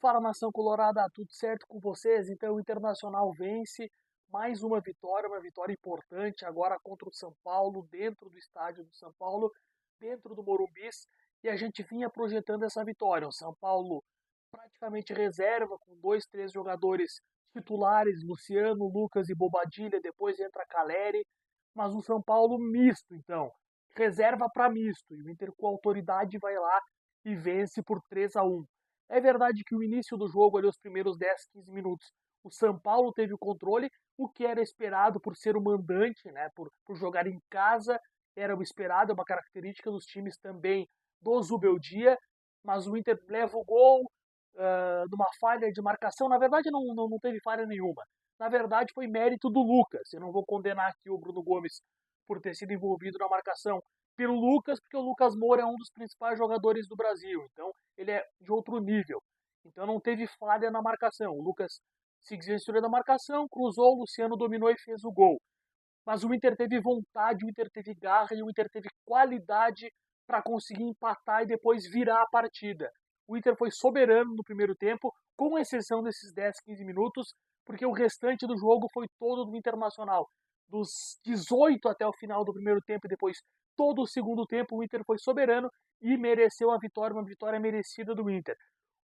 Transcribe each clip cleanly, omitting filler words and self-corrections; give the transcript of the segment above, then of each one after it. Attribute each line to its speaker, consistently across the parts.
Speaker 1: Fala, nação colorada, tudo certo com vocês? Então o Internacional vence mais uma vitória importante agora contra o São Paulo, dentro do estádio do São Paulo, dentro do Morumbis, e a gente vinha projetando essa vitória. O São Paulo praticamente reserva, com dois, três jogadores titulares, Luciano, Lucas e Bobadilha, depois entra Caleri, mas um São Paulo misto, então, reserva para misto, e o Inter com autoridade vai lá e vence por 3-1. É verdade que o início do jogo, ali, os primeiros 10, 15 minutos, o São Paulo teve o controle, o que era esperado por ser o mandante, né, por jogar em casa, era o esperado, é uma característica dos times também do Zubeldia, mas o Inter leva o gol numa falha de marcação. Na verdade, não teve falha nenhuma. Na verdade, foi mérito do Lucas. Eu não vou condenar aqui o Bruno Gomes por ter sido envolvido na marcação pelo Lucas, porque o Lucas Moura é um dos principais jogadores do Brasil. Então, ele é de outro nível. Então, não teve falha na marcação. O Lucas se desvencilhou da marcação, cruzou, o Luciano dominou e fez o gol. Mas o Inter teve vontade, o Inter teve garra e o Inter teve qualidade para conseguir empatar e depois virar a partida. O Inter foi soberano no primeiro tempo, com exceção desses 10, 15 minutos, porque o restante do jogo foi todo do Internacional. Dos 18 até o final do primeiro tempo e depois todo o segundo tempo, o Inter foi soberano e mereceu a vitória, uma vitória merecida do Inter.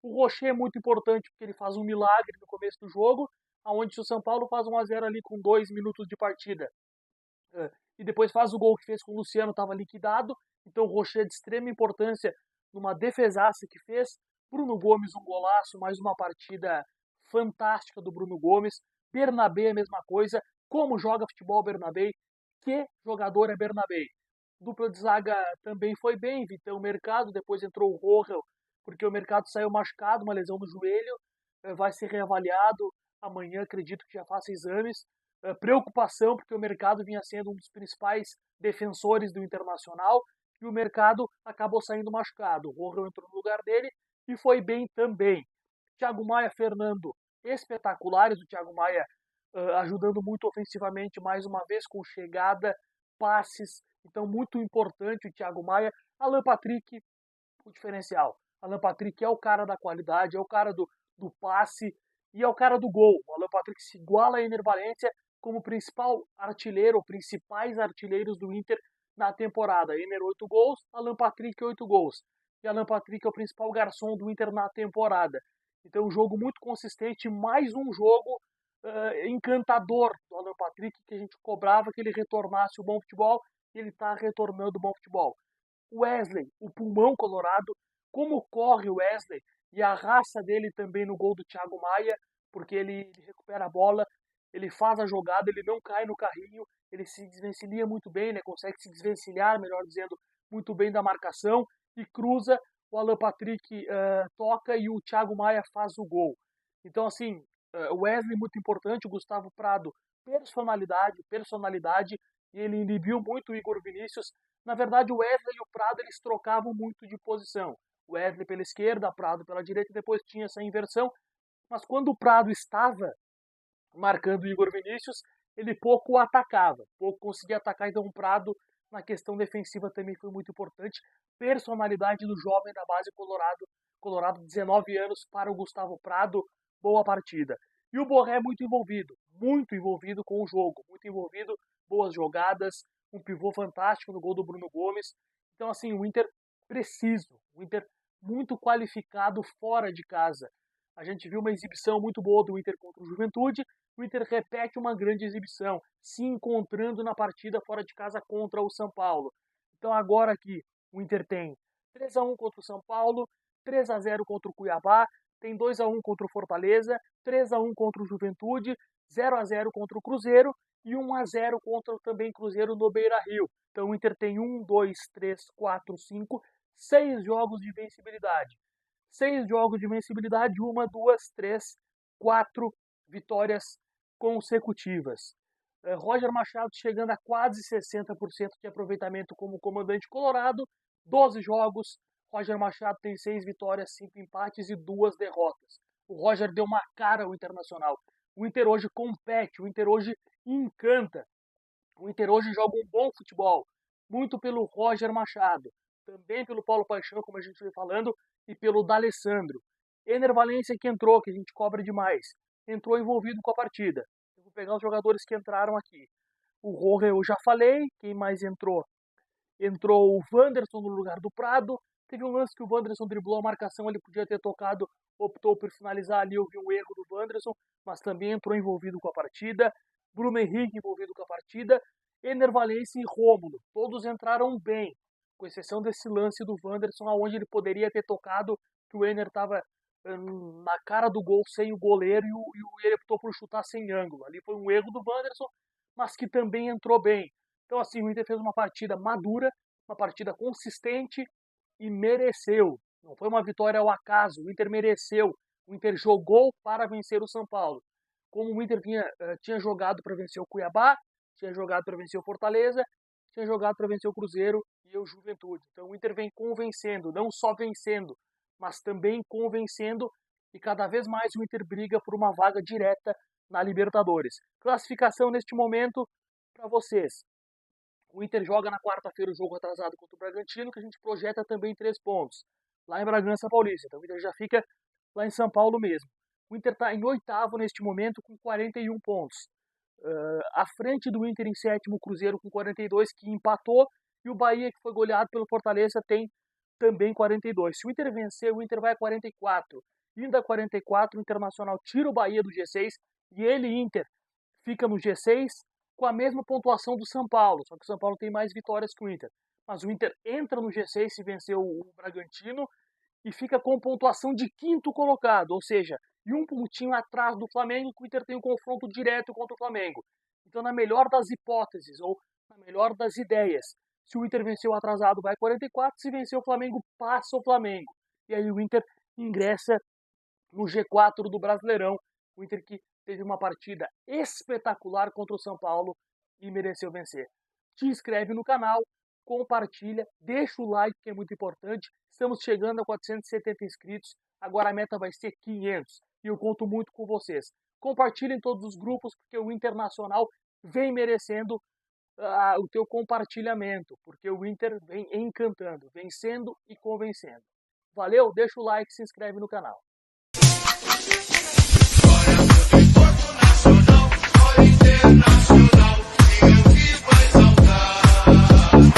Speaker 1: O Rocher é muito importante porque ele faz um milagre no começo do jogo, aonde o São Paulo faz 1-0 ali com 2 minutos de partida. E depois faz o gol que fez com o Luciano, estava liquidado. Então o Rocher de extrema importância numa defesaça que fez. Bruno Gomes, um golaço, mais uma partida fantástica do Bruno Gomes. Bernabé, a mesma coisa. Como joga futebol Bernabé? Que jogador é Bernabé? Dupla de zaga também foi bem. Vitão Mercado, depois entrou o Rojo, porque o Mercado saiu machucado, uma lesão no joelho. Vai ser reavaliado amanhã, acredito que já faça exames. Preocupação, porque o mercado vinha sendo um dos principais defensores do Internacional e o mercado acabou saindo machucado. O Rojo entrou no lugar dele e foi bem também. Thiago Maia, Fernando, espetaculares. O Thiago Maia ajudando muito ofensivamente, mais uma vez, com chegada, passes. Então, muito importante o Thiago Maia. Alan Patrick, o diferencial. Alan Patrick é o cara da qualidade, é o cara do passe e é o cara do gol. O Alan Patrick se iguala a Ener Valencia como principal artilheiro, ou principais artilheiros do Inter na temporada. Ener 8 gols, Alan Patrick 8 gols. E Alan Patrick é o principal garçom do Inter na temporada. Então, um jogo muito consistente, mais um jogo encantador do Alan Patrick, que a gente cobrava que ele retornasse o bom futebol, e ele está retornando o bom futebol. Wesley, o pulmão colorado, como corre o Wesley e a raça dele também no gol do Thiago Maia, porque ele recupera a bola, ele faz a jogada, ele não cai no carrinho, ele se desvencilha muito bem, né? Consegue se desvencilhar, melhor dizendo, muito bem da marcação e cruza, o Alan Patrick toca e o Thiago Maia faz o gol. Então, assim, o Wesley muito importante, o Gustavo Prado, personalidade, e ele inibiu muito o Igor Vinícius. Na verdade, o Wesley e o Prado eles trocavam muito de posição. O Wesley pela esquerda, Prado pela direita, e depois tinha essa inversão. Mas quando o Prado estava marcando o Igor Vinícius, ele pouco atacava, pouco conseguia atacar. Então, o Prado, na questão defensiva, também foi muito importante. Personalidade do jovem da base Colorado, 19 anos, para o Gustavo Prado, boa partida. E o Borré muito envolvido com o jogo, muito envolvido, boas jogadas, um pivô fantástico no gol do Bruno Gomes. Então, assim, o Inter preciso, o Inter muito qualificado fora de casa. A gente viu uma exibição muito boa do Inter contra o Juventude, o Inter repete uma grande exibição, se encontrando na partida fora de casa contra o São Paulo. Então agora aqui o Inter tem 3-1 contra o São Paulo, 3-0 contra o Cuiabá, tem 2-1 contra o Fortaleza, 3-1 contra o Juventude, 0-0 contra o Cruzeiro e 1-0 contra também Cruzeiro no Beira-Rio. Então o Inter tem 1, 2, 3, 4, 5, 6 jogos de vencibilidade. 6 jogos de vencibilidade, 1, 2, 3, 4 vitórias consecutivas. Roger Machado chegando a quase 60% de aproveitamento como comandante colorado, 12 jogos. Roger Machado tem 6 vitórias, 5 empates e 2 derrotas. O Roger deu uma cara ao Internacional. O Inter hoje compete, o Inter hoje encanta. O Inter hoje joga um bom futebol, muito pelo Roger Machado, também pelo Paulo Paixão, como a gente foi falando, e pelo D'Alessandro. Ener Valencia que entrou, que a gente cobra demais, entrou envolvido com a partida. Eu vou pegar os jogadores que entraram aqui. O Roger eu já falei, quem mais entrou? Entrou o Wanderson no lugar do Prado. Teve um lance que o Wanderson driblou a marcação, ele podia ter tocado, optou por finalizar ali, eu vi um erro do Wanderson, mas também entrou envolvido com a partida. Bruno Henrique envolvido com a partida. Ener Valencia e Rômulo, todos entraram bem, com exceção desse lance do Wanderson, onde ele poderia ter tocado, que o Ener estava na cara do gol sem o goleiro e ele optou por chutar sem ângulo. Ali foi um erro do Wanderson, mas que também entrou bem. Então, assim, o Inter fez uma partida madura, uma partida consistente e mereceu. Não foi uma vitória ao acaso, o Inter mereceu. O Inter jogou para vencer o São Paulo. Como o Inter tinha jogado para vencer o Cuiabá, tinha jogado para vencer o Fortaleza, tinha jogado para vencer o Cruzeiro e o Juventude. Então o Inter vem convencendo, não só vencendo, mas também convencendo, e cada vez mais o Inter briga por uma vaga direta na Libertadores. Classificação neste momento para vocês. O Inter joga na quarta-feira o jogo atrasado contra o Bragantino, que a gente projeta também 3 pontos, lá em Bragança Paulista. Então o Inter já fica lá em São Paulo mesmo. O Inter está em 8º neste momento com 41 pontos. À frente do Inter em 7º, o Cruzeiro com 42, que empatou, e o Bahia, que foi goleado pelo Fortaleza, tem também 42. Se o Inter vencer, o Inter vai a 44. Indo a 44, o Internacional tira o Bahia do G6 e ele, Inter, fica no G6 com a mesma pontuação do São Paulo, só que o São Paulo tem mais vitórias que o Inter. Mas o Inter entra no G6 se vencer o Bragantino e fica com pontuação de 5º colocado, ou seja, e um pontinho atrás do Flamengo, que o Inter tem um confronto direto contra o Flamengo. Então, na melhor das hipóteses, ou na melhor das ideias, se o Inter vencer o atrasado, vai 44, se vencer o Flamengo, passa o Flamengo. E aí o Inter ingressa no G4 do Brasileirão. O Inter que teve uma partida espetacular contra o São Paulo e mereceu vencer. Te inscreve no canal, compartilha, deixa o like, que é muito importante. Estamos chegando a 470 inscritos, agora a meta vai ser 500 e eu conto muito com vocês. Compartilhem em todos os grupos, porque o Internacional vem merecendo o teu compartilhamento, porque o Inter vem encantando, vencendo e convencendo. Valeu, deixa o like, se inscreve no canal. Nacional,